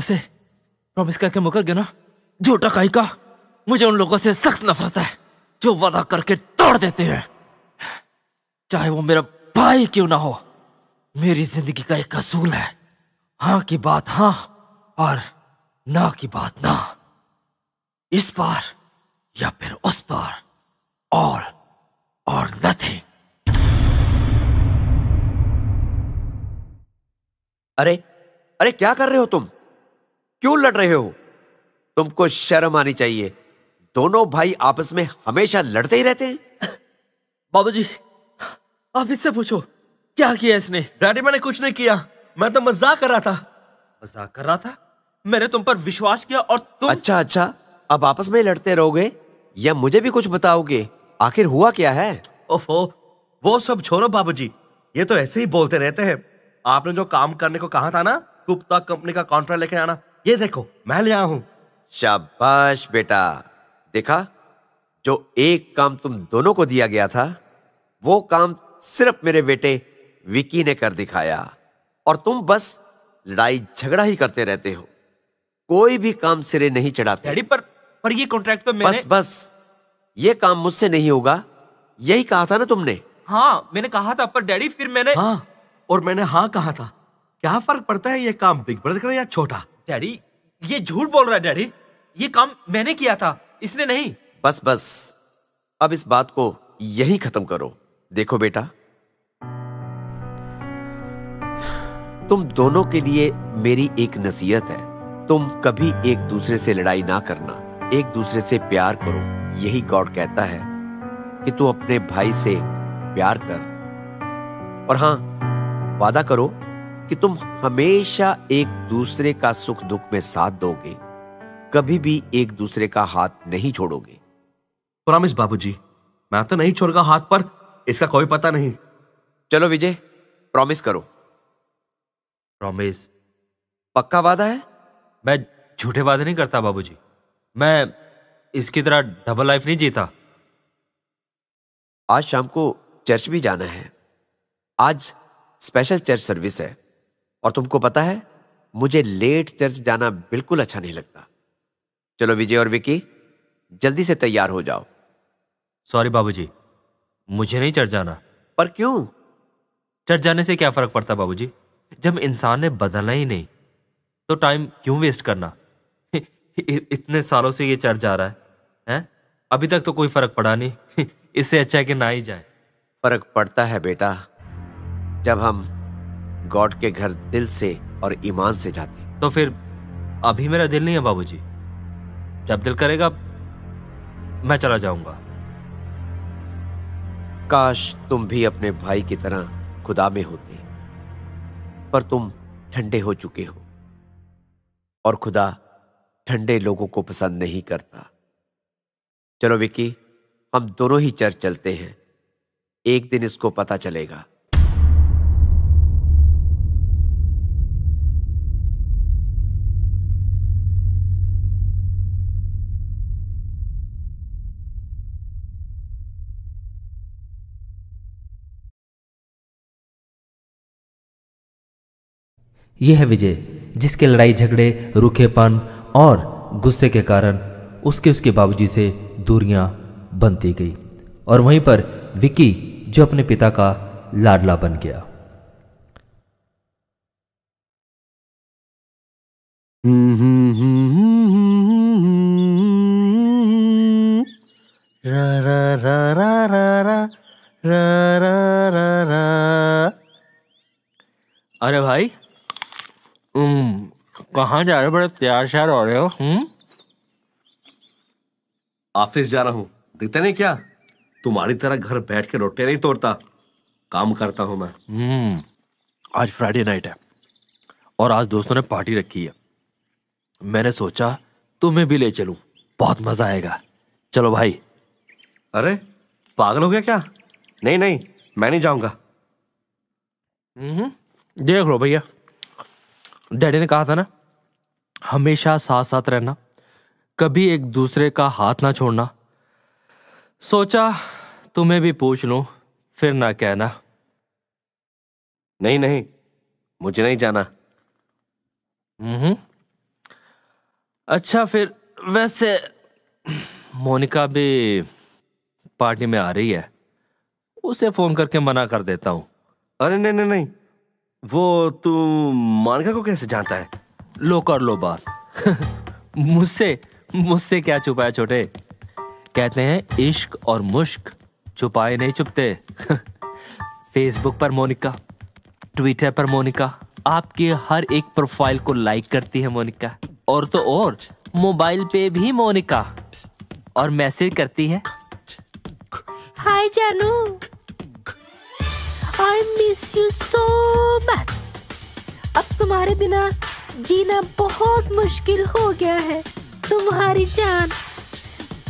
मुझसे प्रॉमिस करके मुकर गया ना, झूठा काई का। मुझे उन लोगों से सख्त नफरत है जो वादा करके तोड़ देते हैं, चाहे वो मेरा भाई क्यों ना हो। मेरी जिंदगी का एक असूल है, हाँ की बात हाँ और ना की बात ना। इस पार या फिर उस पार, ऑल और नथिंग। अरे अरे क्या कर रहे हो तुम? क्यों लड़ रहे हो? तुमको शर्म आनी चाहिए। दोनों भाई आपस में हमेशा लड़ते ही रहते हैं। बाबूजी, आप इससे पूछो क्या किया इसने। डैडी मैंने कुछ नहीं किया, मैं तो मजाक कर रहा था। मजाक कर रहा था? मैंने तुम पर विश्वास किया और तुम। अच्छा, अब आपस में लड़ते रहोगे या मुझे भी कुछ बताओगे? आखिर हुआ क्या है? ओफो, वो सब छोड़ो बाबूजी, ये तो ऐसे ही बोलते रहते हैं। आपने जो काम करने को कहा था ना, गुप्ता कंपनी का कॉन्ट्रैक्ट लेके आना, ये देखो मैं ले आया हूं। शाबाश बेटा, देखा, जो एक काम तुम दोनों को दिया गया था वो काम सिर्फ मेरे बेटे विकी ने कर दिखाया और तुम बस लड़ाई झगड़ा ही करते रहते हो, कोई भी काम सिरे नहीं चढ़ाते। डैडी पर ये कॉन्ट्रैक्ट तो मैंने। बस ये काम मुझसे नहीं होगा, यही कहा था ना तुमने? हाँ मैंने कहा था, पर डैडी फिर मैंने। हाँ, और मैंने हाँ कहा था। क्या फर्क पड़ता है ये काम बिग ब्रदर करे या छोटा? डैडी ये झूठ बोल रहा है। डैडी ये काम मैंने किया था, इसने नहीं। बस अब इस बात को यही खत्म करो। देखो बेटा, तुम दोनों के लिए मेरी एक नसीहत है, तुम कभी एक दूसरे से लड़ाई ना करना, एक दूसरे से प्यार करो। यही गॉड कहता है कि तू अपने भाई से प्यार कर, और हाँ, वादा करो कि तुम हमेशा एक दूसरे का सुख दुख में साथ दोगे, कभी भी एक दूसरे का हाथ नहीं छोड़ोगे। प्रॉमिस बाबूजी, मैं तो नहीं छोड़ूंगा हाथ, पर इसका कोई पता नहीं। चलो विजय, प्रॉमिस करो। प्रॉमिस? पक्का वादा है? मैं झूठे वादे नहीं करता बाबूजी, मैं इसकी तरह डबल लाइफ नहीं जीता। आज शाम को चर्च भी जाना है, आज स्पेशल चर्च सर्विस है, और तुमको पता है मुझे लेट चर्च जाना बिल्कुल अच्छा नहीं लगता। चलो विजय और विकी, जल्दी से तैयार हो जाओ। सॉरी बाबूजी, मुझे नहीं चर्च जाना। पर क्यों? चर्च जाने से क्या फर्क पड़ता बाबूजी? जब इंसान ने बदलना ही नहीं तो टाइम क्यों वेस्ट करना? इतने सालों से ये चर्च जा रहा है, अभी तक तो कोई फर्क पड़ा नहीं। इससे अच्छा है कि ना ही जाए। फर्क पड़ता है बेटा, जब हम गॉड के घर दिल से और ईमान से जाते। तो फिर अभी मेरा दिल नहीं है बाबूजी, जब दिल करेगा मैं चला जाऊंगा। काश तुम भी अपने भाई की तरह खुदा में होते, पर तुम ठंडे हो चुके हो, और खुदा ठंडे लोगों को पसंद नहीं करता। चलो विकी, हम दोनों ही चर्च चलते हैं, एक दिन इसको पता चलेगा। यह है विजय, जिसके लड़ाई झगड़े, रूखेपन और गुस्से के कारण उसके बाबूजी से दूरियां बनती गई, और वहीं पर विकी जो अपने पिता का लाडला बन गया। रा रा रा रा रा रा रा रा रा रा। अरे भाई, कहाँ जा रहे हो? बड़े तैयार श्यार हो रहे हो। ऑफिस जा रहा हूँ, दिखता नहीं क्या? तुम्हारी तरह घर बैठ के रोटियां नहीं तोड़ता, काम करता हूँ मैं। आज फ्राइडे नाइट है और आज दोस्तों ने पार्टी रखी है। मैंने सोचा तुम्हें भी ले चलूं, बहुत मजा आएगा। चलो भाई। अरे पागल हो गया क्या? नहीं नहीं, मैं नहीं जाऊंगा। देख लो भैया, डैडी ने कहा था ना, हमेशा साथ साथ रहना, कभी एक दूसरे का हाथ ना छोड़ना। सोचा तुम्हें भी पूछ लूं, फिर ना कहना। नहीं नहीं, मुझे नहीं जाना। अच्छा फिर वैसे मोनिका भी पार्टी में आ रही है, उसे फोन करके मना कर देता हूँ। अरे नहीं नहीं नहीं, वो तू मोनिका को कैसे जानता है? लो कर लो बात। मुझसे क्या छुपाया छोटे। कहते हैं इश्क और मुश्क छुपाए नहीं छुपते। फेसबुक पर मोनिका, ट्विटर पर मोनिका, आपके हर एक प्रोफाइल को लाइक करती है मोनिका। और तो और मोबाइल पे भी मोनिका, और मैसेज करती है, हाय जानू, I miss you so much. अब तुम्हारे बिना जीना बहुत मुश्किल हो गया है। तुम्हारी जान,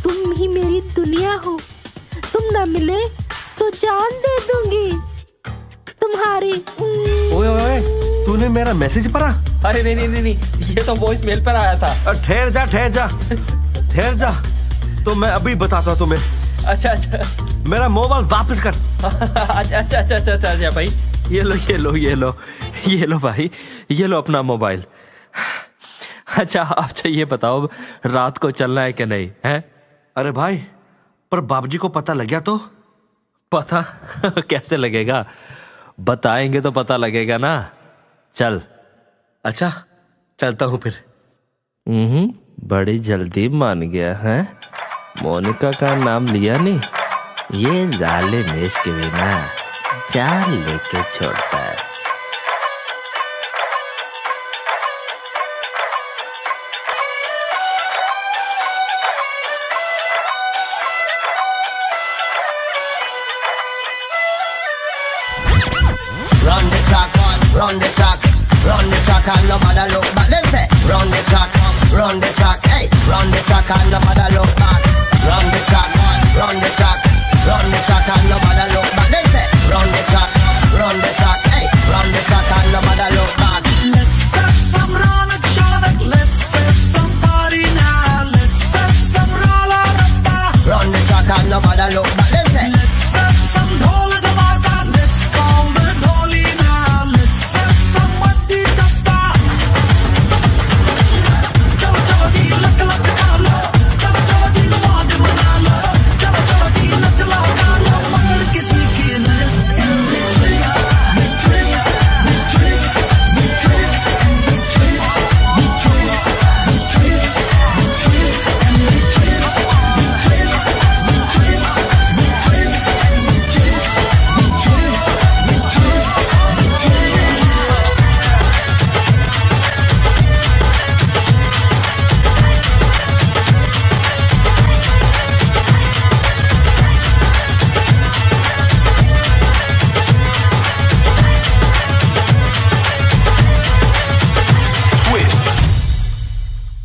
तुम ही मेरी दुनिया हो। तुम ना मिले तो जान दे दूंगी तुम्हारी। ओए ओए, तूने मेरा मैसेज पढ़ा? अरे नहीं नहीं नहीं नहीं, ये तो वॉइस मेल पर आया था। ठहर जा ठहर जा ठहर जा, तो मैं अभी बताता हूँ तुम्हें। अच्छा अच्छा, मेरा मोबाइल वापस कर। अच्छा अच्छा अच्छा अच्छा अच्छा भाई, ये लो ये लो ये लो ये लो भाई, ये लो अपना मोबाइल। अच्छा ये बताओ, रात को चलना है कि नहीं है? अरे भाई, पर बाबूजी को पता लग गया तो? पता कैसे लगेगा, बताएंगे तो पता लगेगा ना। चल। अच्छा चलता हूँ फिर। बड़ी जल्दी मान गया है। मोनिका का नाम लिया नहीं, ये जालिम इश्क भी ना जान लेके छोड़ता है। Run the track, run the track and nobody look back. Them say, run the track, hey, run the track and nobody look back. Run the track, run the track, run the track and nobody look back. Them say, run the track, hey, run the track and nobody look back. Let's have some Rana, let's have some party now. Let's have some Rala. Run the track and nobody look back. Them say, let's have some Dhola Dhamaka. Let's call the Dholi now. Let's have some Matti Tappa. Chalo chalo ji, lak lak chalo. Chalo chalo ji, maaj mana lo. Chalo chalo ji, lach lak lo. Magar kisi ki list. We twist, we twist, we twist, we twist, we twist, we twist, we twist, we twist, and we twist, we twist, we twist, we twist, we twist, we twist, we twist, we twist.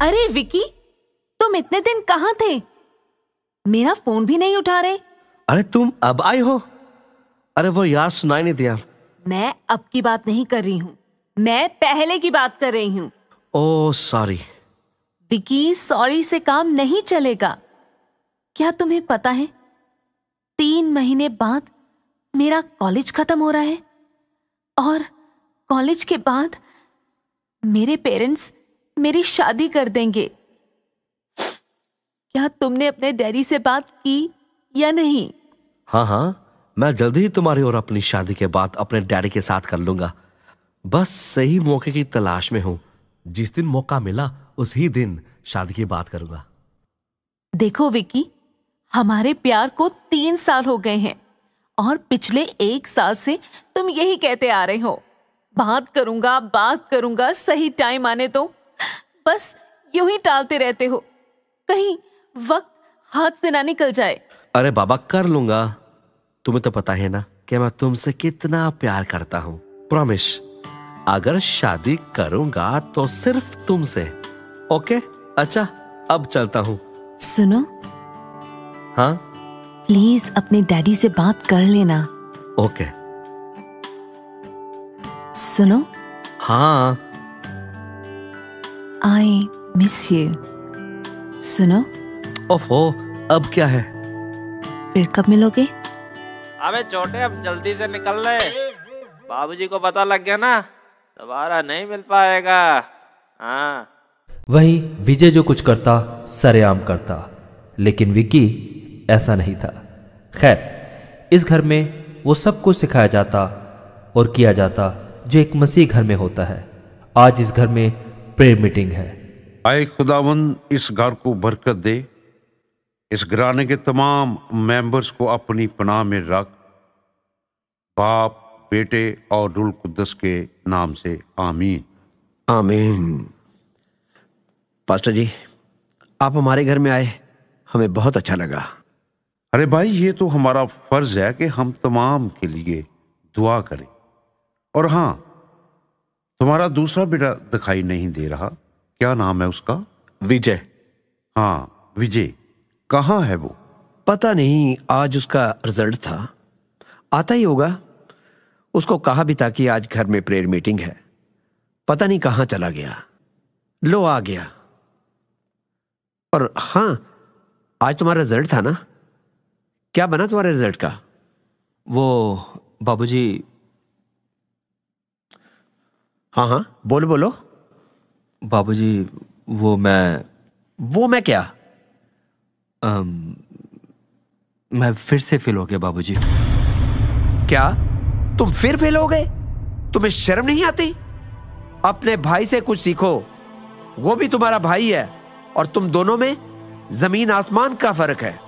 अरे विकी, तुम इतने दिन कहाँ थे? मेरा phone भी नहीं उठा रहे। अरे तुम अब आई हो? अरे वो यार सुनाई नहीं दिया। मैं अब की बात नहीं कर रही हूँ, मैं पहले की बात कर रही हूँ। Oh sorry. विकी, सॉरी से काम नहीं चलेगा। क्या तुम्हें पता है, 3 महीने बाद मेरा कॉलेज खत्म हो रहा है, और कॉलेज के बाद मेरे पेरेंट्स मेरी शादी कर देंगे। क्या तुमने अपने डैडी से बात की या नहीं? हाँ, मैं जल्दी ही तुम्हारी और अपनी शादी के बाद अपने डैडी के साथ कर लूंगा। बस सही मौके की तलाश में हूं। जिस दिन मौका मिला उसी दिन शादी की बात करूंगा। देखो विकी, हमारे प्यार को 3 साल हो गए हैं, और पिछले 1 साल से तुम यही कहते आ रहे हो, बात करूंगा, सही टाइम आने दो। बस यूं ही टालते रहते हो, कहीं वक्त हाथ से ना निकल जाए। अरे बाबा, कर लूंगा। तुम्हें तो पता है ना कि मैं तुमसे कितना प्यार करता हूँ। प्रॉमिस, अगर शादी करूंगा तो सिर्फ तुमसे। ओके? अच्छा, अब चलता हूँ। सुनो। हाँ? प्लीज अपने डैडी से बात कर लेना। ओके। सुनो। हाँ। I miss you. सुनो। ओफो, अब क्या है? फिर कब मिलोगे? अबे छोटे, अब जल्दी से निकल ले। बाबूजी को पता लग गया ना, दोबारा नहीं मिल पाएगा। हाँ। वहीं विजय जो कुछ करता सरेआम करता, लेकिन विक्की ऐसा नहीं था। खैर, इस घर में वो सब कुछ सिखाया जाता और किया जाता जो एक मसीह घर में होता है। आज इस घर में प्रेयर मीटिंग है। आए खुदावंद, इस घर को बरकत दे, इस घराने के तमाम मेंबर्स को अपनी पनाह में रख, बाप, बेटे और रूह कुद्दस के नाम से आमीन। आमीन। पास्टर जी, आप हमारे घर में आए, हमें बहुत अच्छा लगा। अरे भाई, ये तो हमारा फर्ज है कि हम तमाम के लिए दुआ करें। और हाँ, तुम्हारा दूसरा बेटा दिखाई नहीं दे रहा, क्या नाम है उसका? विजय। हाँ, विजय। कहाँ है वो? पता नहीं, आज उसका रिजल्ट था, आता ही होगा। उसको कहा भी था कि आज घर में प्रेयर मीटिंग है, पता नहीं कहाँ चला गया। लो, आ गया। और हाँ, आज तुम्हारा रिजल्ट था ना? क्या बना तुम्हारे रिजल्ट का? वो बाबूजी। हाँ हाँ, बोलो बोलो। बाबूजी, वो मैं क्या? मैं फिर से फेल हो गया बाबूजी। क्या तुम फिर फेल हो गए? तुम्हें शर्म नहीं आती? अपने भाई से कुछ सीखो, वो भी तुम्हारा भाई है और तुम दोनों में जमीन आसमान का फर्क है।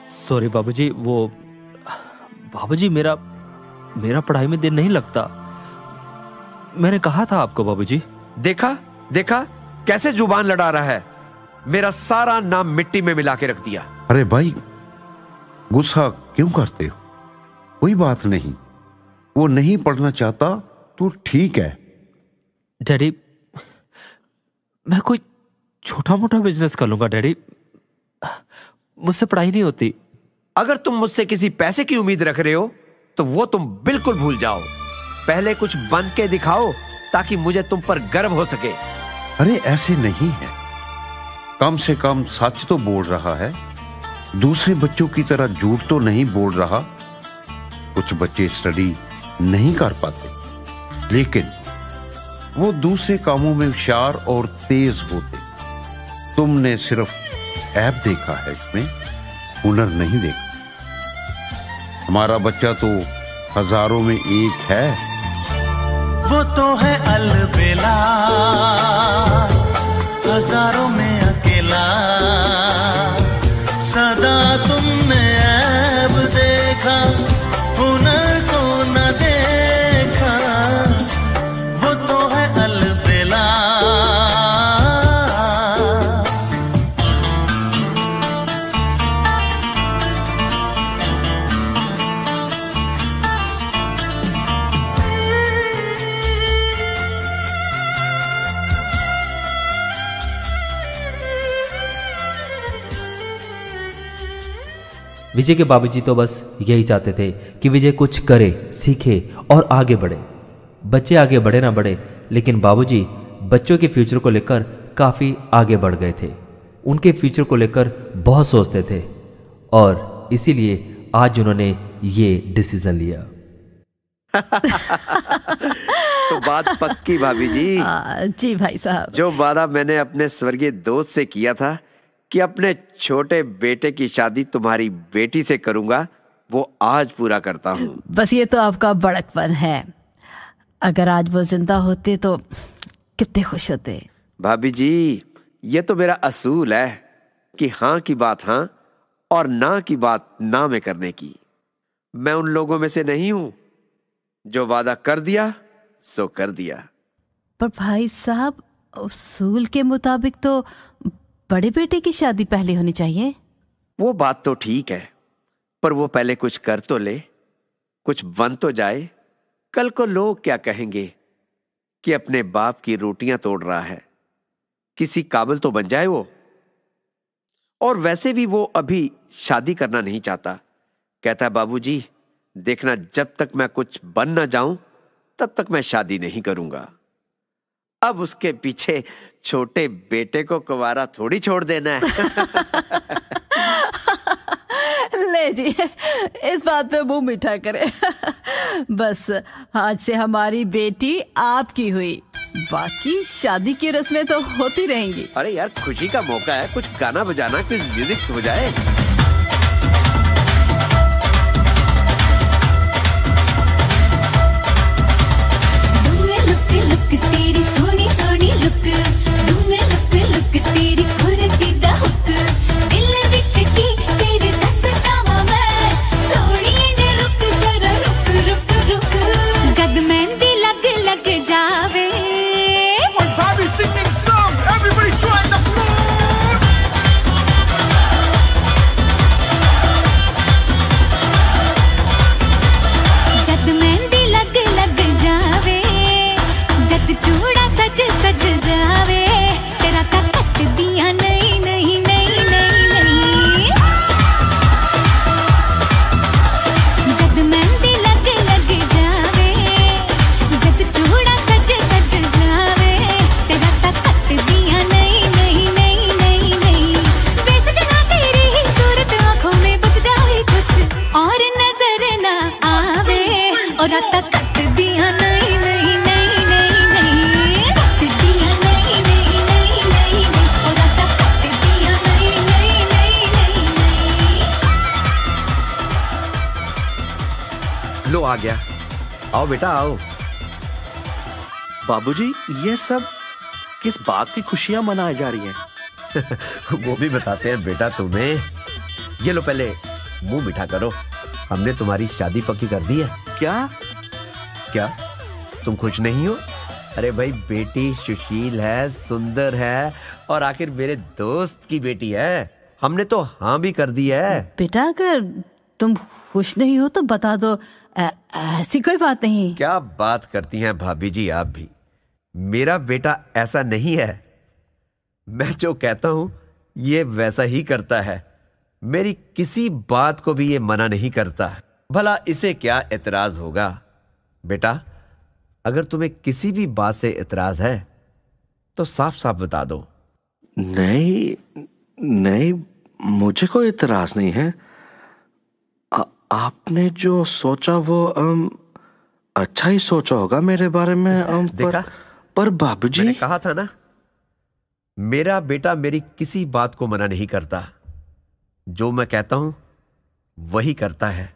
सॉरी बाबूजी। वो बाबूजी, मेरा पढ़ाई में दिल नहीं लगता। मैंने कहा था आपको बाबूजी। देखा देखा कैसे जुबान लड़ा रहा है। मेरा सारा नाम मिट्टी में मिला के रख दिया। अरे भाई, गुस्सा क्यों करते हो? कोई बात नहीं, वो नहीं पढ़ना चाहता तो ठीक है। डैडी, मैं कोई छोटा मोटा बिजनेस कर लूंगा डैडी, मुझसे पढ़ाई नहीं होती। अगर तुम मुझसे किसी पैसे की उम्मीद रख रहे हो तो वो तुम बिल्कुल भूल जाओ। पहले कुछ बन के दिखाओ ताकि मुझे तुम पर गर्व हो सके। अरे ऐसे नहीं है, कम से कम सच तो बोल रहा है, दूसरे बच्चों की तरह झूठ तो नहीं बोल रहा। कुछ बच्चे स्टडी नहीं कर पाते, लेकिन वो दूसरे कामों में होशियार और तेज होते। तुमने सिर्फ ऐप देखा है, इसमें हुनर नहीं देखा। हमारा बच्चा तो हजारों में एक है। वो तो है अलबेला, हजारों में अकेला। सदा तुमने ऐब देखा, हुनर को न देखा। वो तो है अलबेला। विजय के बाबूजी तो बस यही चाहते थे कि विजय कुछ करे, सीखे और आगे बढ़े। बच्चे आगे बढ़े ना बढ़े, लेकिन बाबूजी बच्चों के फ्यूचर को लेकर काफ़ी आगे बढ़ गए थे। उनके फ्यूचर को लेकर बहुत सोचते थे और इसीलिए आज उन्होंने ये डिसीजन लिया। तो बात पक्की भाभी जी। जी भाई साहब। जो वादा मैंने अपने स्वर्गीय दोस्त से किया था कि अपने छोटे बेटे की शादी तुम्हारी बेटी से करूंगा, वो आज पूरा करता हूँ। बस ये तो आपका बड़कपन है। अगर आज वो जिंदा होते तो कितने खुश होते। भाभी जी, ये तो मेरा असूल है कि हाँ की बात हाँ और ना की बात ना में करने की। मैं उन लोगों में से नहीं हूं जो वादा कर दिया सो कर दिया। पर भाई साहब, उसूल के मुताबिक तो बड़े बेटे की शादी पहले होनी चाहिए। वो बात तो ठीक है, पर वो पहले कुछ कर तो ले, कुछ बन तो जाए। कल को लोग क्या कहेंगे कि अपने बाप की रोटियां तोड़ रहा है। किसी काबिल तो बन जाए वो। और वैसे भी वो अभी शादी करना नहीं चाहता। कहता है बाबूजी, देखना जब तक मैं कुछ बन ना जाऊं तब तक मैं शादी नहीं करूंगा। अब उसके पीछे छोटे बेटे को कुंवारा थोड़ी छोड़ देना है। ले जी, इस बात पे मुंह मीठा करे। बस आज से हमारी बेटी आपकी हुई। बाकी शादी की रस्में तो होती रहेंगी। अरे यार, खुशी का मौका है, कुछ गाना बजाना, कुछ म्यूजिक हो जाए। लुक तेरी सोनी सोनी लुक, लुक लुक तेरी खुरती दा हुक, दिल विच की तेरे दसदा मैं, सोनिए ने रुक जरा रुक रुक रुक, जद मेहंदी लग लग जावे। Bobby singing song, everybody join the floor. जद मेहंदी लग लग जावे, जद चूड़ा सज सज जावे, तेरा ता कट दिया नहीं नहीं नहीं नहीं नहीं। जद मेहंदी लग लग जावे, जद चूड़ा सज सज जावे, तेरा ता कट दिया नहीं नहीं नहीं नहीं नहीं। वैसे जना तेरी ही सूरत आंखों में बच जाए कुछ और नजर ना आवे, और राता कट दिया नहीं नहीं नहीं नहीं नहीं, कट दिया नहीं नहीं नहीं नहीं नहीं, और राता कट दिया नहीं नहीं नहीं नहीं नहीं। लो आ गया, आओ बेटा आओ। बाबूजी, ये सब किस बात की खुशियां मनाई जा रही हैं? वो भी बताते हैं बेटा तुम्हें। ये लो, पहले मुंह मीठा करो। हमने तुम्हारी शादी पक्की कर दी है। क्या? क्या तुम खुश नहीं हो? अरे भाई, बेटी सुशील है, सुंदर है, और आखिर मेरे दोस्त की बेटी है। हमने तो हाँ भी कर दी है। बेटा, अगर तुम खुश नहीं हो तो बता दो, ऐसी कोई बात नहीं। क्या बात करती हैं भाभी जी आप भी। मेरा बेटा ऐसा नहीं है, मैं जो कहता हूं ये वैसा ही करता है। मेरी किसी बात को भी ये मना नहीं करता। भला इसे क्या एतराज होगा? बेटा, अगर तुम्हें किसी भी बात से एतराज है तो साफ साफ बता दो। नहीं नहीं, मुझे कोई एतराज नहीं है। आपने जो सोचा वो अच्छा ही सोचा होगा मेरे बारे में। देखा? पर बाबूजी, मैंने कहा था ना, मेरा बेटा मेरी किसी बात को मना नहीं करता। जो मैं कहता हूं वही करता है।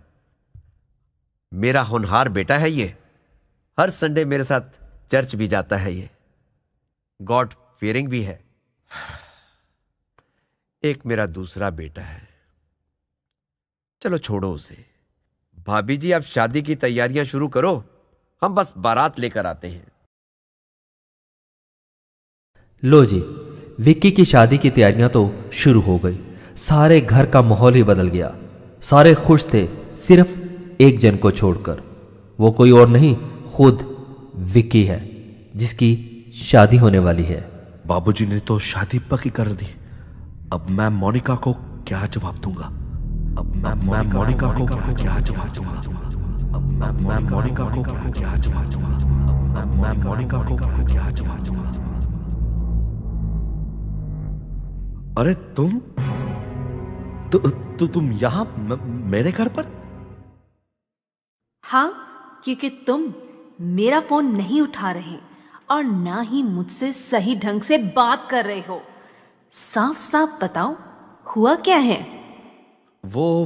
मेरा होनहार बेटा है ये। हर संडे मेरे साथ चर्च भी जाता है ये। गॉड फियरिंग भी है। एक मेरा दूसरा बेटा है। चलो छोड़ो उसे। भाभी जी, आप शादी की तैयारियां शुरू करो, हम बस बारात लेकर आते हैं। लो जी, विक्की की शादी की तैयारियां तो शुरू हो गई। सारे घर का माहौल ही बदल गया। सारे खुश थे, सिर्फ एक जन को छोड़कर। वो कोई और नहीं, खुद विक्की है, जिसकी शादी होने वाली है। बाबूजी ने तो शादी पक्की कर दी। अब मैं मोनिका को क्या जवाब दूंगा? अब मैं मोनिका को क्या जवाब दूंगा? अब मैं मोनिका को क्या जवाब दूंगा? अब मैं मोनिका को क्या जवाब दूंगा? अरे तुम यहाँ मेरे घर पर? हाँ, क्योंकि तुम मेरा फोन नहीं उठा रहे और ना ही मुझसे सही ढंग से बात कर रहे हो। साफ साफ बताओ, हुआ क्या है? वो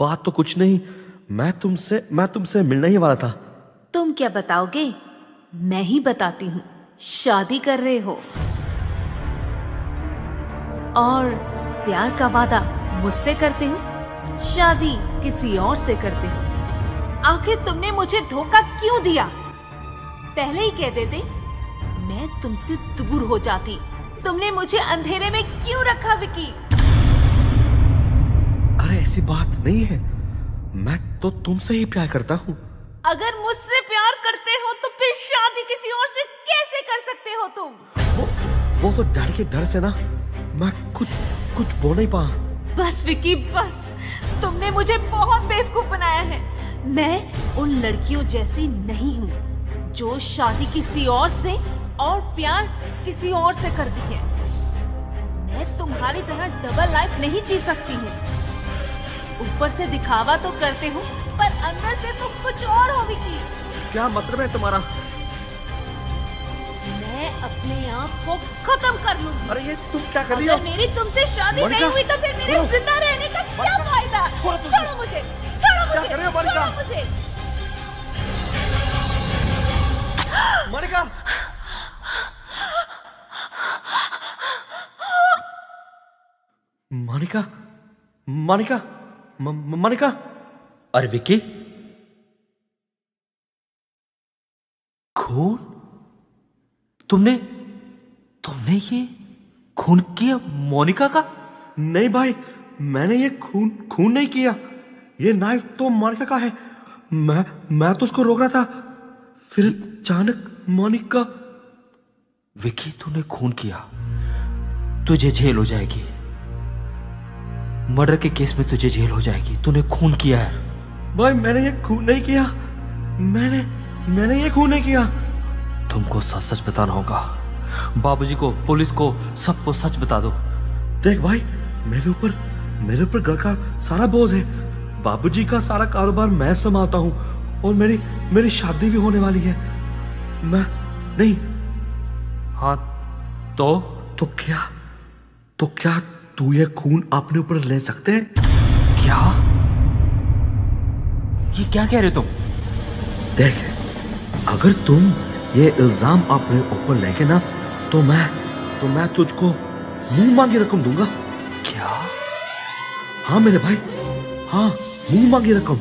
बात तो कुछ नहीं। मैं तुमसे मिलने ही वाला था। तुम क्या बताओगे? मैं ही बताती हूँ। शादी कर रहे हो और प्यार का वादा मुझसे करते हो, शादी किसी और से करते हो। आखिर तुमने मुझे धोखा क्यों दिया? पहले ही कह देते, मैं तुमसे दूर हो जाती। तुमने मुझे अंधेरे में क्यों रखा विकी? अरे ऐसी बात नहीं है, मैं तो तुमसे ही प्यार करता हूँ। अगर मुझसे प्यार करते हो तो फिर शादी किसी और से कैसे कर सकते हो तुम? वो तो डर के डर से ना मैं कुछ बोल नहीं पा। बस विकी बस, तुमने मुझे बहुत बेवकूफ बनाया है। मैं उन लड़कियों जैसी नहीं हूँ जो शादी किसी और से और प्यार किसी और से करती है। मैं तुम्हारी तरह डबल लाइफ नहीं जी सकती हूँ। ऊपर से दिखावा तो करते हो पर अंदर से तो कुछ और हो विकी। क्या मतलब है तुम्हारा? अपने आप को खत्म कर लूंगी। अरे ये तुम क्या कर रही हो? अगर मेरी तुमसे शादी मोनिका, नहीं हुई तो फिर मेरे छोड़ो। जिंदा रहने का क्या फायदा? छोड़ो मुझे, छोड़ो मुझे, कर रही हो, मोनिका? छोड़ो मुझे। मोनिका, मोनिका, मोनिका, मोनिका। अरे विक्की, खून? तुमने ये खून किया मोनिका का? नहीं भाई, मैंने ये खून नहीं किया। ये नाइफ तो मोनिका का है। मैं तो उसको रोक रहा था, फिर अचानक मोनिका। विक्की, तूने खून किया, तुझे जेल हो जाएगी। मर्डर के केस में तुझे जेल हो जाएगी। तूने खून किया है। भाई मैंने ये खून नहीं किया। मैंने ये खून नहीं किया। तुमको सच बताना होगा। बाबूजी को, पुलिस को, सबको सच बता दो। देख भाई, मेरे ऊपर घर का सारा बोझ है। बाबूजी का सारा कारोबार मैं संभालता हूँ और मेरी शादी भी होने वाली है। मैं नहीं। हाँ तो क्या तू ये खून अपने ऊपर ले सकते हैं? क्या? ये क्या कह रहे तुम? देख, अगर तुम ये इल्जाम अपने ऊपर लेके ना, तो मैं तुझको मुंह मांगी रकम दूंगा। क्या? हाँ मेरे भाई, हाँ, मुंह मांगी रकम।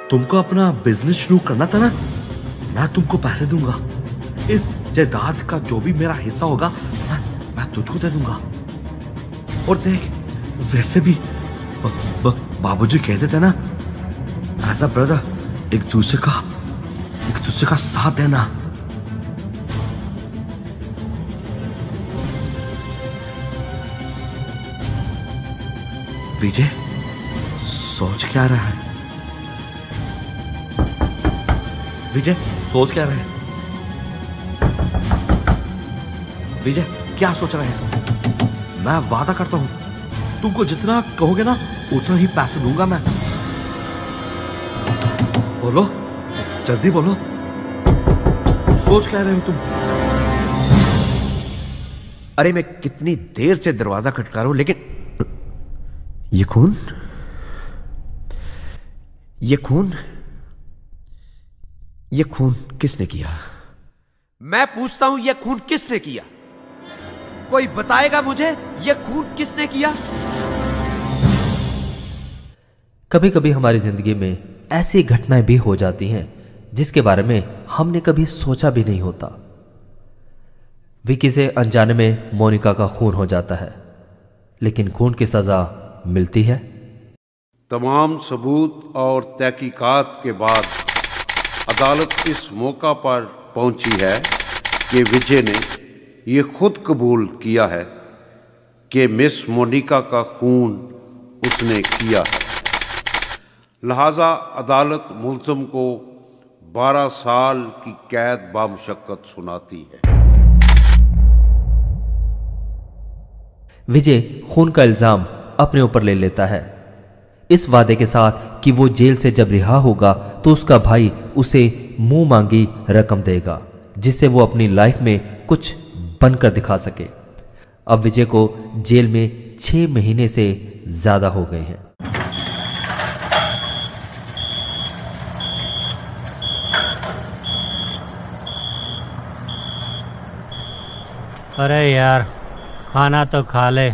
तुमको अपना बिजनेस शुरू करना था ना, मैं तुमको पैसे दूंगा। इस जायदाद का जो भी मेरा हिस्सा होगा मैं तुझको दे दूंगा। और देख, वैसे भी बाबूजी कहते थे ना, एज अ ब्रदर एक दूसरे का साथ देना। विजय, सोच क्या रहा है? विजय, सोच क्या रहा है? विजय, क्या सोच रहे हैं? मैं वादा करता हूं, तुमको जितना कहोगे ना उतना ही पैसे दूंगा मैं। बोलो, जल्दी बोलो, सोच क्या रहे हो तुम? अरे मैं कितनी देर से दरवाजा खटका रहा हूं, लेकिन ये खून किसने किया? मैं पूछता हूं, ये खून किसने किया? कोई बताएगा मुझे, ये खून किसने किया? कभी कभी हमारी जिंदगी में ऐसी घटनाएं भी हो जाती हैं जिसके बारे में हमने कभी सोचा भी नहीं होता। विकी से अनजाने में मोनिका का खून हो जाता है, लेकिन खून की सजा मिलती है। तमाम सबूत और तहकीकात के बाद अदालत इस मौका पर पहुंची है कि विजय ने ये खुद कबूल किया है कि मिस मोनिका का खून उसने किया है। लिहाजा अदालत मुल्ज़िम को 12 साल की कैद बामुशक्कत सुनाती है। विजय खून का इल्जाम अपने ऊपर ले लेता है, इस वादे के साथ कि वो जेल से जब रिहा होगा तो उसका भाई उसे मुंह मांगी रकम देगा, जिससे वो अपनी लाइफ में कुछ बनकर दिखा सके। अब विजय को जेल में 6 महीने से ज्यादा हो गए हैं। अरे यार, खाना तो खा ले।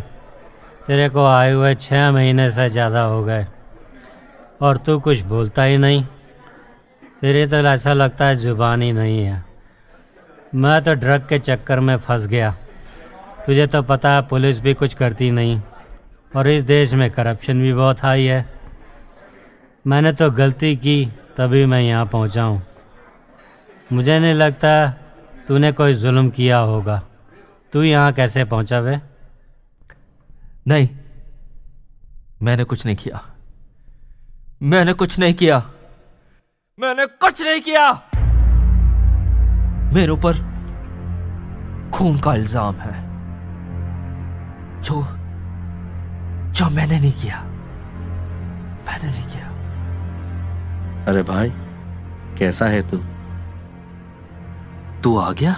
तेरे को आए हुए 6 महीने से ज़्यादा हो गए और तू कुछ बोलता ही नहीं। तेरे तो ऐसा लगता है जुबान ही नहीं है। मैं तो ड्रग के चक्कर में फंस गया। तुझे तो पता है पुलिस भी कुछ करती नहीं और इस देश में करप्शन भी बहुत हाई है। मैंने तो गलती की तभी मैं यहाँ पहुँचा हूँ। मुझे नहीं लगता तूने कोई जुल्म किया होगा। तू यहाँ कैसे पहुँचा वे? नहीं, मैंने कुछ नहीं किया। मैंने कुछ नहीं किया। मेरे ऊपर खून का इल्जाम है जो मैंने नहीं किया। अरे भाई, कैसा है तू? तू आ गया?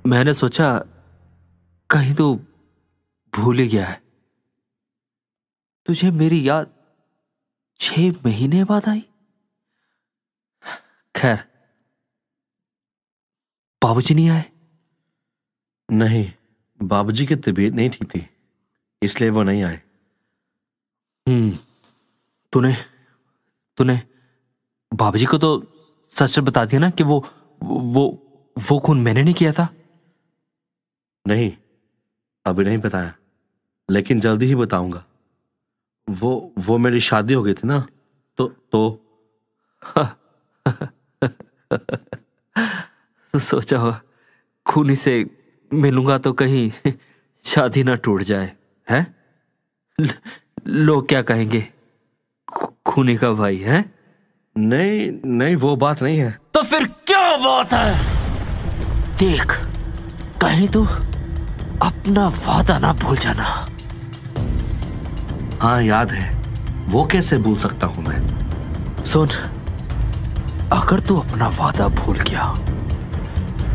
मैंने सोचा कहीं तो भूल ही गया है। तुझे मेरी याद 6 महीने बाद आई। खैर, बाबूजी नहीं आए? नहीं, बाबूजी की तबीयत नहीं ठीक थी, इसलिए वो नहीं आए। तूने बाबूजी को तो सच बता दिया ना कि वो खून मैंने नहीं किया था? नहीं, अभी नहीं बताया, लेकिन जल्दी ही बताऊंगा। वो मेरी शादी हो गई थी ना, तो सोचा हो खूनी से मिलूंगा तो कहीं शादी ना टूट जाए, हैं? लोग क्या कहेंगे, खूनी का भाई है? नहीं, वो बात नहीं है। तो फिर क्या बात है? देख, कहीं तो अपना वादा ना भूल जाना। हाँ, याद है। वो कैसे भूल सकता हूं मैं? सुन, अगर तू अपना वादा भूल गया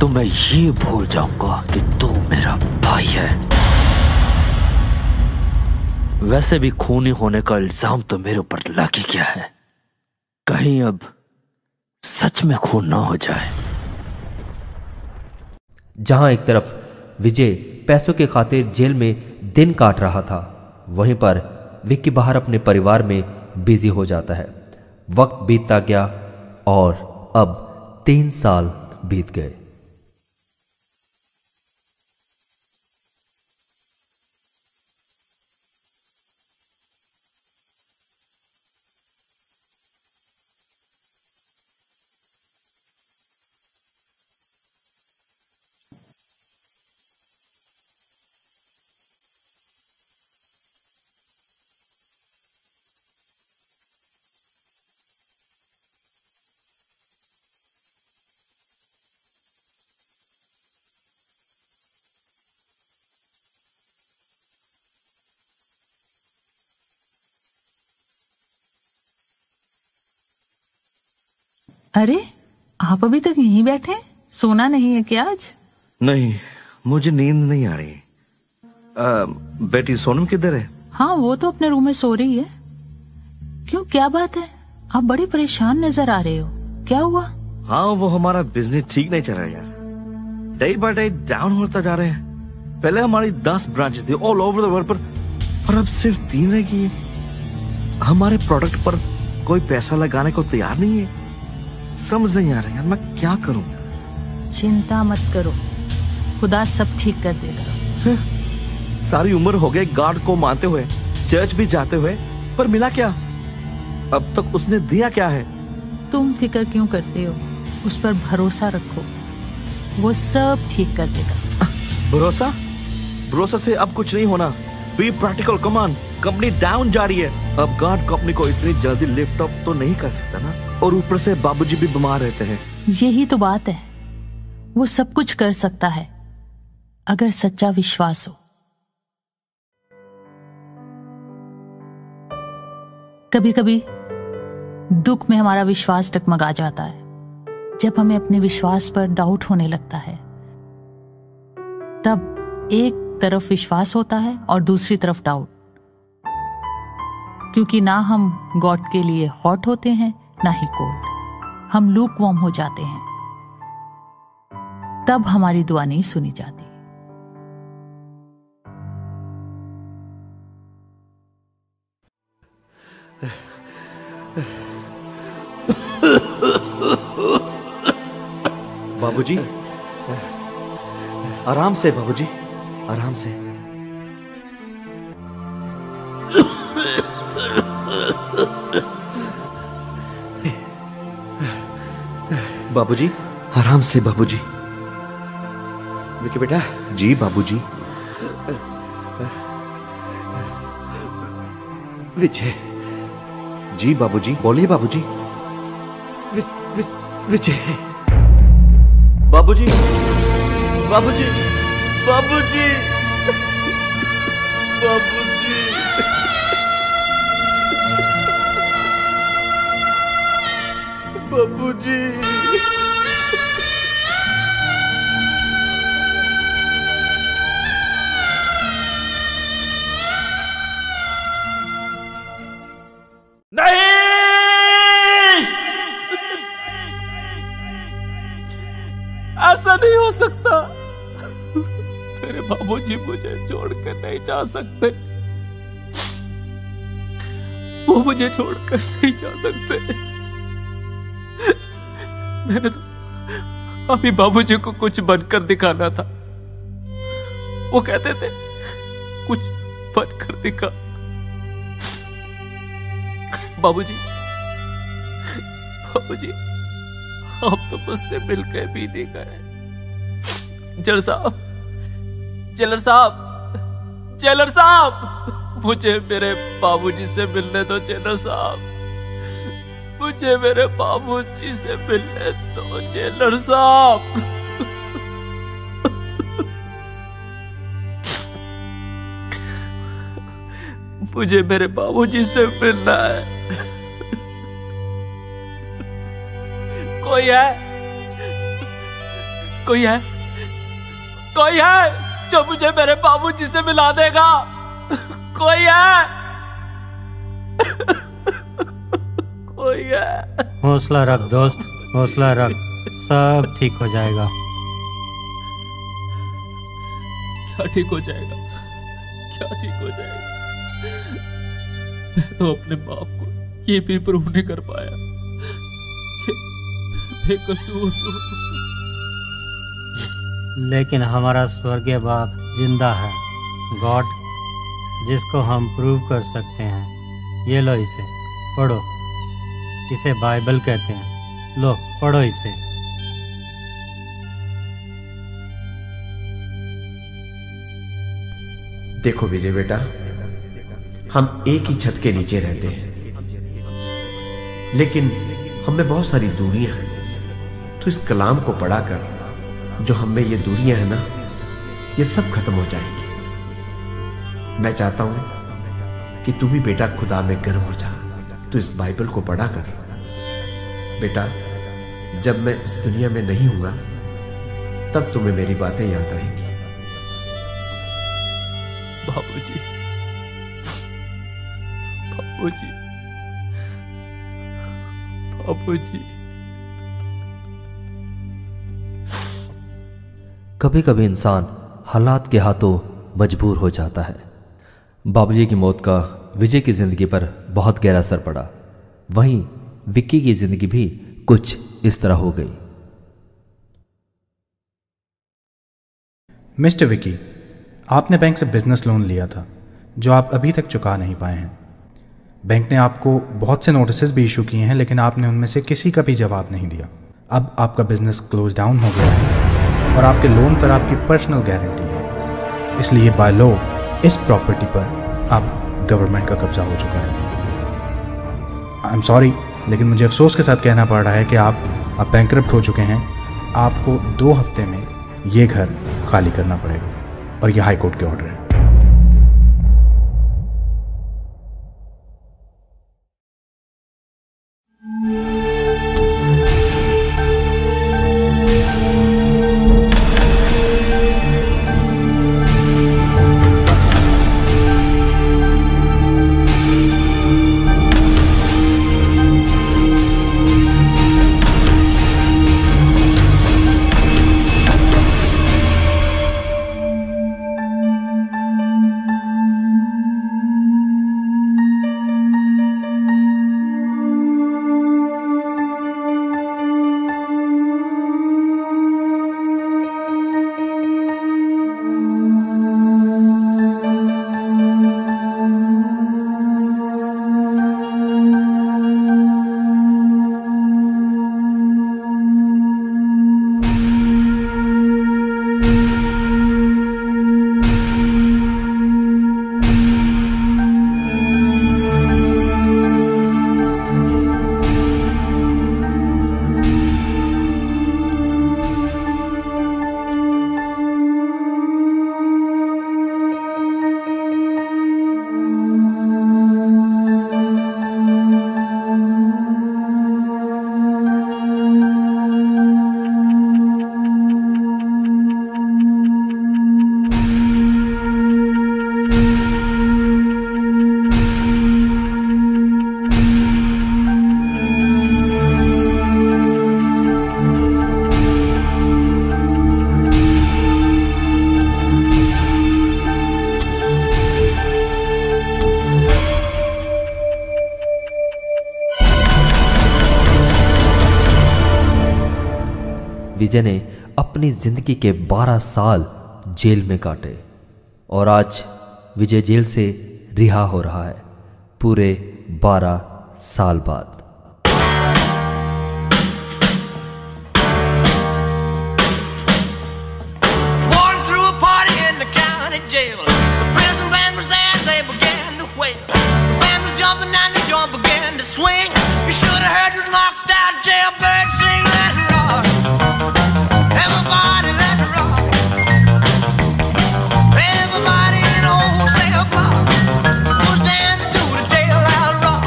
तो मैं ये भूल जाऊंगा कि तू मेरा भाई है। वैसे भी खूनी होने का इल्जाम तो मेरे ऊपर लग ही गया है, कहीं अब सच में खून ना हो जाए। जहां एक तरफ विजय पैसों के खातिर जेल में दिन काट रहा था, वहीं पर विक्की बाहर अपने परिवार में बिजी हो जाता है। वक्त बीतता गया और अब 3 साल बीत गए। अरे, आप अभी तक यहीं बैठे हैं? सोना नहीं है क्या आज? नहीं, मुझे नींद नहीं आ रही। बेटी सोनम किधर है? हाँ, वो तो अपने रूम में सो रही है। क्यों, क्या बात है? आप बड़े परेशान नजर आ रहे हो, क्या हुआ? हाँ, वो हमारा बिजनेस ठीक नहीं चल रहा है यार। डे बाय डे डाउन होता जा रहे हैं। पहले हमारी 10 ब्रांचेस थी ऑल ओवर द वर्ल्ड पर अब सिर्फ 3 रह गई है। हमारे प्रोडक्ट पर कोई पैसा लगाने को तैयार नहीं है। समझ नहीं आ रहा यार, मैं क्या करूं? चिंता मत करो, खुदा सब ठीक कर देगा। सारी उम्र हो गई गॉड को मानते हुए, चर्च भी जाते हुए, पर मिला क्या? अब तक उसने दिया क्या है? तुम फिक्र क्यों करते हो? उस पर भरोसा रखो, वो सब ठीक कर देगा। भरोसा से अब कुछ नहीं होना। Be practical, come on. Company down जा रही है। अब गॉड कंपनी को इतनी जल्दी लिफ्ट अप तो नहीं कर सकता ना, और ऊपर से बाबूजी भी बीमार रहते हैं। यही तो बात है, वो सब कुछ कर सकता है अगर सच्चा विश्वास हो। कभी कभी दुख में हमारा विश्वास डगमगा जाता है। जब हमें अपने विश्वास पर डाउट होने लगता है, तब एक तरफ विश्वास होता है और दूसरी तरफ डाउट। क्योंकि ना हम गॉड के लिए हॉट होते हैं, ना ही कोल्ड। हम लूकवार्म हो जाते हैं, तब हमारी दुआ नहीं सुनी जाती। बाबूजी, आराम से बाबूजी, आराम से। बाबूजी, आराम से बाबूजी। विकी बेटा। जी बाबूजी। विजय। जी बाबूजी, बोलिए बाबूजी। विजय। बाबूजी, बाबूजी, बाबूजी, बाबूजी। बाबूजी। नहीं, ऐसा नहीं हो सकता। मेरे बाबूजी मुझे छोड़कर नहीं जा सकते, वो मुझे छोड़कर नहीं जा सकते। मैंने तो अभी बाबूजी को कुछ बनकर दिखाना था। वो कहते थे कुछ बनकर दिखा। बाबूजी, बाबूजी, आप तो मुझसे मिलकर भी नहीं गए। जेलर साहब, जेलर साहब, जेलर साहब, मुझे मेरे बाबूजी से मिलने दो। जेलर साहब, मुझे मेरे बाबूजी से मिलने दो। जेलर साहब, मुझे मेरे बाबूजी से मिलना है। कोई है, कोई है, कोई है जो मुझे मेरे बाबूजी से मिला देगा? कोई है? कोई है? हौसला रख दोस्त, हौसला रख, सब ठीक हो जाएगा। क्या ठीक हो जाएगा? क्या ठीक हो जाएगा? मैं तो अपने बाप को ये भी प्रूव नहीं कर पाया कि बेकसूर हूं। लेकिन हमारा स्वर्गीय बाप जिंदा है, गॉड, जिसको हम प्रूव कर सकते हैं। ये लो, इसे पढ़ो। इसे बाइबल कहते हैं। लो, पढ़ो इसे। देखो विजय बेटा, हम एक ही छत के नीचे रहते हैं, लेकिन हमें बहुत सारी दूरियां हैं। तो इस कलाम को पढ़ाकर जो हमें ये दूरियां हैं ना, ये सब खत्म हो जाएंगी। मैं चाहता हूं कि तू भी बेटा खुदा में गर्म हो जा। तो इस बाइबल को पढ़ा कर बेटा, जब मैं इस दुनिया में नहीं हूंगा तब तुम्हें मेरी बातें याद आएंगी। बाबूजी, बाबूजी, बाबूजी। कभी कभी इंसान हालात के हाथों मजबूर हो जाता है। बाबूजी की मौत का विजय की जिंदगी पर बहुत गहरा असर पड़ा। वहीं विक्की की जिंदगी भी कुछ इस तरह हो गई। मिस्टर विक्की, आपने बैंक से बिजनेस लोन लिया था जो आप अभी तक चुका नहीं पाए हैं। बैंक ने आपको बहुत से नोटिस भी इशू किए हैं, लेकिन आपने उनमें से किसी का भी जवाब नहीं दिया। अब आपका बिजनेस क्लोज डाउन हो गया है और आपके लोन पर आपकी पर्सनल गारंटी है, इसलिए बाय लॉ इस प्रॉपर्टी पर आप गवर्नमेंट का कब्जा हो चुका है। आई एम सॉरी, लेकिन मुझे अफसोस के साथ कहना पड़ रहा है कि आप बैंकरप्ट हो चुके हैं। आपको 2 हफ्ते में ये घर खाली करना पड़ेगा और ये हाई कोर्ट के ऑर्डर है। विजय ने अपनी जिंदगी के 12 साल जेल में काटे और आज विजय जेल से रिहा हो रहा है पूरे 12 साल बाद। Swing, you should have heard this knocked out jailbird sing. Let it rock, everybody let it rock. Everybody in old cell block was dancing to the jailhouse rock.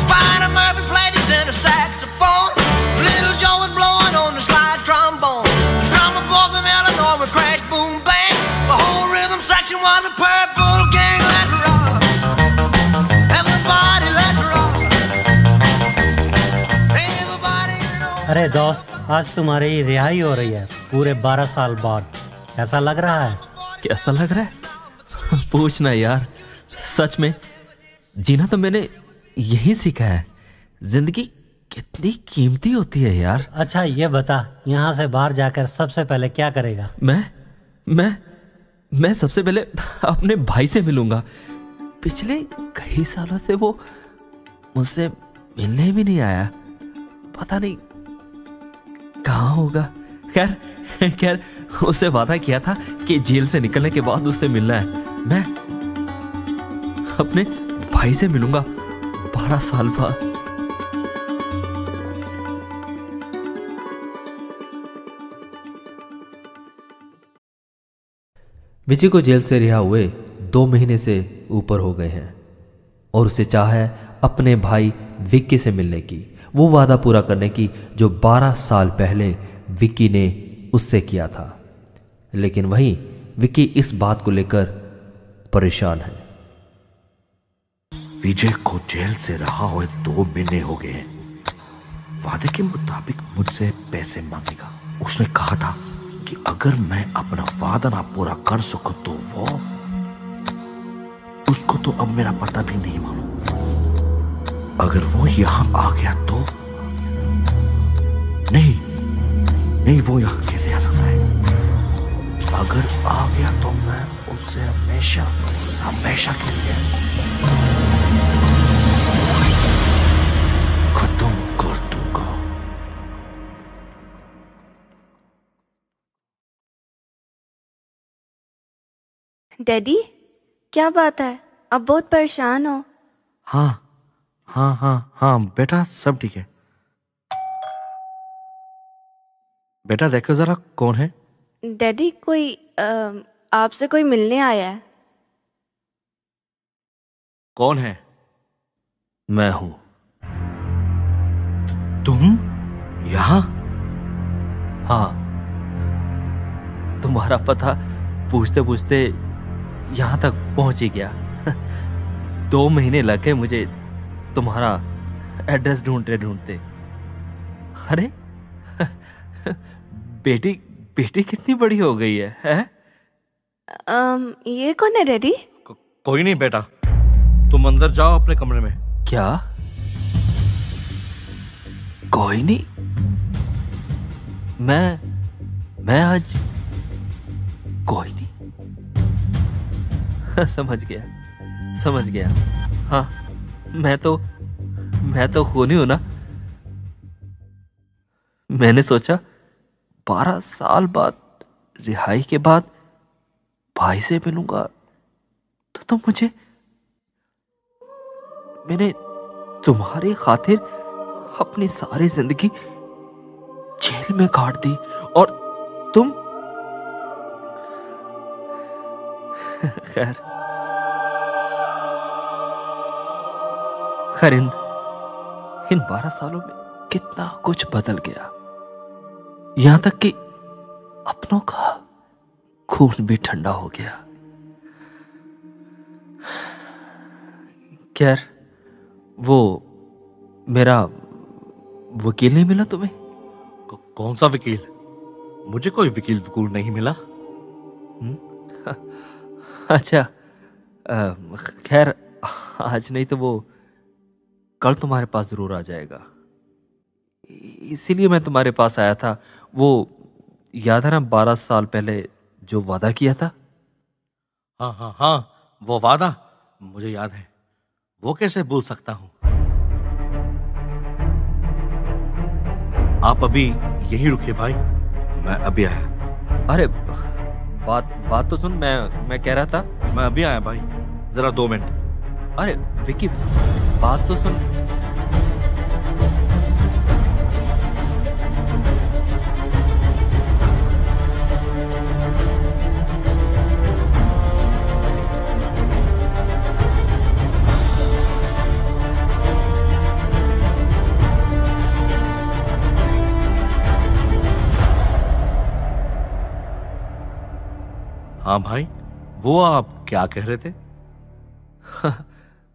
Spider Murphy played his tenor saxophone. Little Joe was blowing on the slide trombone. The drummer boy from Illinois would crash, boom, bang. The whole rhythm section was a purple gang. Let it rock, everybody let it rock. अरे दोस्त, आज तुम्हारी रिहाई हो रही है पूरे 12 साल बाद। कैसा लग रहा है? कैसा लग रहा है? पूछना यार, सच में जीना तो मैंने यही सीखा है। जिंदगी कितनी कीमती होती है यार। अच्छा ये बता, यहाँ से बाहर जाकर सबसे पहले क्या करेगा? मैं सबसे पहले अपने भाई से मिलूंगा। पिछले कई सालों से वो मुझसे मिलने भी नहीं आया, पता नहीं कहाँ होगा। खैर उससे वादा किया था कि जेल से निकलने के बाद उससे मिलना है। मैं अपने भाई से मिलूंगा 12 साल बाद। विजय को जेल से रिहा हुए 2 महीने से ऊपर हो गए हैं और उसे चाह है अपने भाई विक्की से मिलने की, वो वादा पूरा करने की जो 12 साल पहले विक्की ने उससे किया था। लेकिन वहीं विक्की इस बात को लेकर परेशान है। विजय को जेल से रहा हुए 2 महीने हो गए हैं। वादे के मुताबिक मुझसे पैसे मांगेगा। उसने कहा था कि अगर मैं अपना वादा ना पूरा कर सकूं तो वो उसको तो अब मेरा पता भी नहीं मालूम। अगर वो यहां आ गया तो नहीं वो यहां कैसे आ सकता है? अगर आ गया तो मैं उससे हमेशा के लिए खत्म कर दूंगा। डैडी, क्या बात है? अब बहुत परेशान हो? हाँ बेटा, सब ठीक है। बेटा देखो जरा कौन है। डैडी, कोई आपसे कोई मिलने आया है। कौन है? मैं हूं। तुम यहां? हाँ, तुम्हारा पता पूछते पूछते यहां तक पहुंच ही गया। 2 महीने लगे मुझे तुम्हारा एड्रेस ढूंढते। अरे बेटी कितनी बड़ी हो गई है? ये कौन है डैडी? कोई नहीं बेटा, तुम अंदर जाओ अपने कमरे में। क्या? कोई नहीं? मैं आज कोई नहीं। समझ गया। हाँ, मैं तो खूनी हूं ना। मैंने सोचा 12 साल बाद रिहाई के बाद भाई से मिलूंगा तो मैंने तुम्हारी खातिर अपनी सारी जिंदगी जेल में काट दी और तुम खैर इन 12 सालों में कितना कुछ बदल गया, यहां तक कि अपनों का खून भी ठंडा हो गया। खैर, वो मेरा वकील नहीं मिला तुम्हें? कौन सा वकील? मुझे कोई वकील नहीं मिला। अच्छा, खैर आज नहीं तो वो कल तुम्हारे पास जरूर आ जाएगा। इसीलिए मैं तुम्हारे पास आया था वो याद है ना 12 साल पहले जो वादा किया था? हाँ हाँ हाँ, वो वादा मुझे याद है, वो कैसे भूल सकता हूं। आप अभी यहीं रुकिए भाई, मैं अभी आया। अरे बात तो सुन, मैं कह रहा था। मैं अभी आया भाई, जरा 2 मिनट। अरे विक्की, बात तो सुन। हाँ भाई, वो आप क्या कह रहे थे?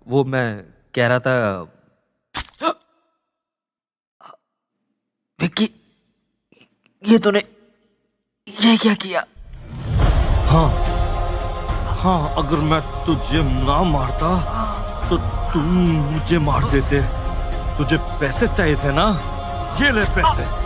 वो मैं कह रहा था विक्की, ये तूने ये क्या किया? हाँ हाँ, अगर मैं तुझे ना मारता तो तुम मुझे मार देते। तुझे पैसे चाहिए थे ना, ये ले पैसे।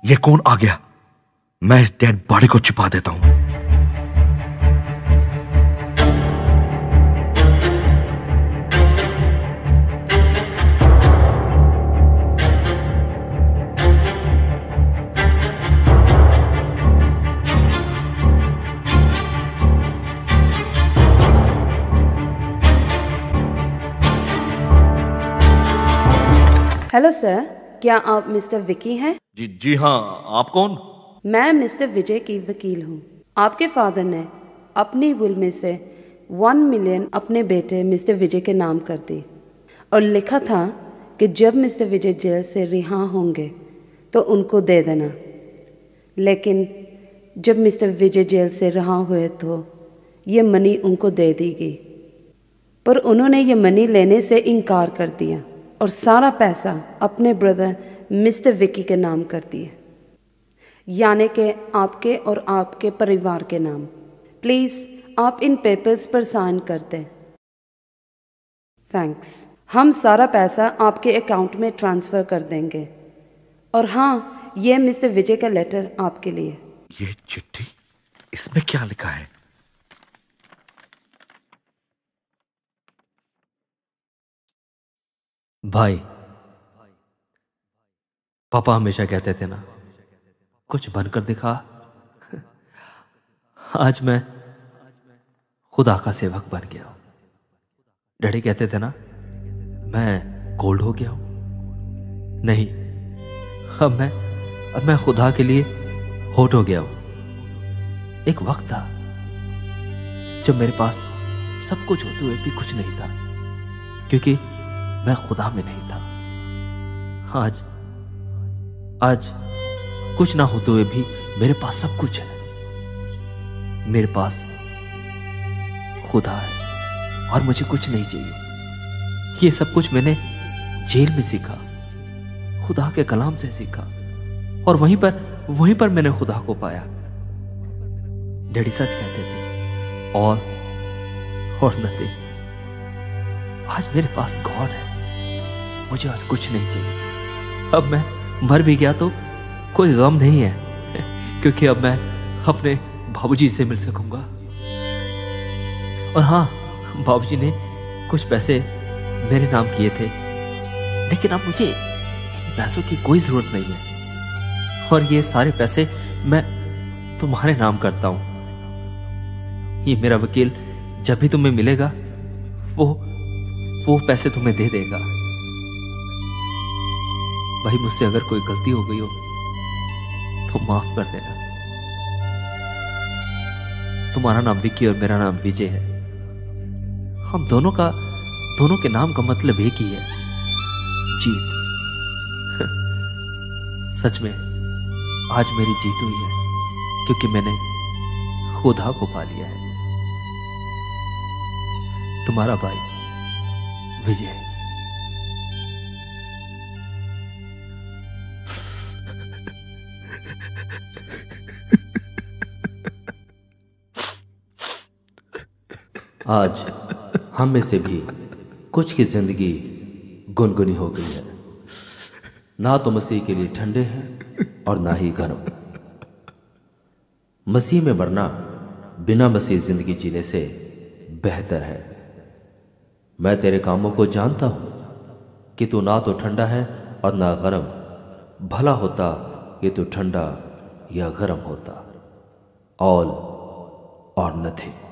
ये कौन आ गया? मैं इस डेड बॉडी को छिपा देता हूं। हेलो सर, क्या आप मिस्टर विकी हैं? जी हाँ, आप कौन? मैं मिस्टर विजय की वकील हूँ। आपके फादर ने अपनी विल में से 1 मिलियन अपने बेटे मिस्टर विजय के नाम कर दी और लिखा था कि जब मिस्टर विजय जेल से रिहा होंगे तो उनको दे देना। लेकिन जब मिस्टर विजय जेल से रिहा हुए तो ये मनी उनको दे दी गई, पर उन्होंने ये मनी लेने से इनकार कर दिया और सारा पैसा अपने ब्रदर मिस्टर विकी के नाम कर दिए, यानी कि आपके और आपके परिवार के नाम। प्लीज़ आप इन पेपर्स पर साइन कर दें। थैंक्स। हम सारा पैसा आपके अकाउंट में ट्रांसफ़र कर देंगे। और हाँ, ये मिस्टर विजय का लेटर आपके लिए। ये चिट्ठी, इसमें क्या लिखा है? भाई, पापा हमेशा कहते थे ना, कुछ बनकर दिखा। आज मैं खुदा का सेवक बन गया हूं। डैडी कहते थे ना, मैं कोल्ड हो गया हूं। नहीं, अब मैं खुदा के लिए होट हो गया हूं। एक वक्त था जब मेरे पास सब कुछ होते हुए भी कुछ नहीं था, क्योंकि मैं खुदा में नहीं था। आज कुछ ना होते हुए भी मेरे पास सब कुछ है। मेरे पास खुदा है और मुझे कुछ नहीं चाहिए। ये सब कुछ मैंने जेल में सीखा, खुदा के कलाम से सीखा, और वहीं पर मैंने खुदा को पाया। डैडी सच कहते थे, और नथिंग। आज मेरे पास गॉड है, मुझे और कुछ नहीं चाहिए। अब मैं मर भी गया तो कोई गम नहीं है, क्योंकि अब मैं अपने बाबूजी से मिल सकूंगा। और हाँ, बाबूजी ने कुछ पैसे मेरे नाम किए थे, लेकिन अब मुझे इन पैसों की कोई जरूरत नहीं है, और ये सारे पैसे मैं तुम्हारे नाम करता हूं। ये मेरा वकील जब भी तुम्हें मिलेगा वो पैसे तुम्हें दे देगा। भाई, मुझसे अगर कोई गलती हो गई हो तो माफ कर देना। तुम्हारा नाम विक्की और मेरा नाम विजय है। हम दोनों के नाम का मतलब एक ही है, जीत। सच में आज मेरी जीत हुई है, क्योंकि मैंने खुदा को पा लिया है। तुम्हारा भाई विजय। आज हम में से भी कुछ की जिंदगी गुनगुनी हो गई है। ना तो मसीह के लिए ठंडे हैं और ना ही गर्म। मसीह में मरना बिना मसीह जिंदगी जीने से बेहतर है। मैं तेरे कामों को जानता हूं कि तू ना तो ठंडा है और ना गर्म। भला होता कि तू ठंडा या गर्म होता। ऑल और नथिंग।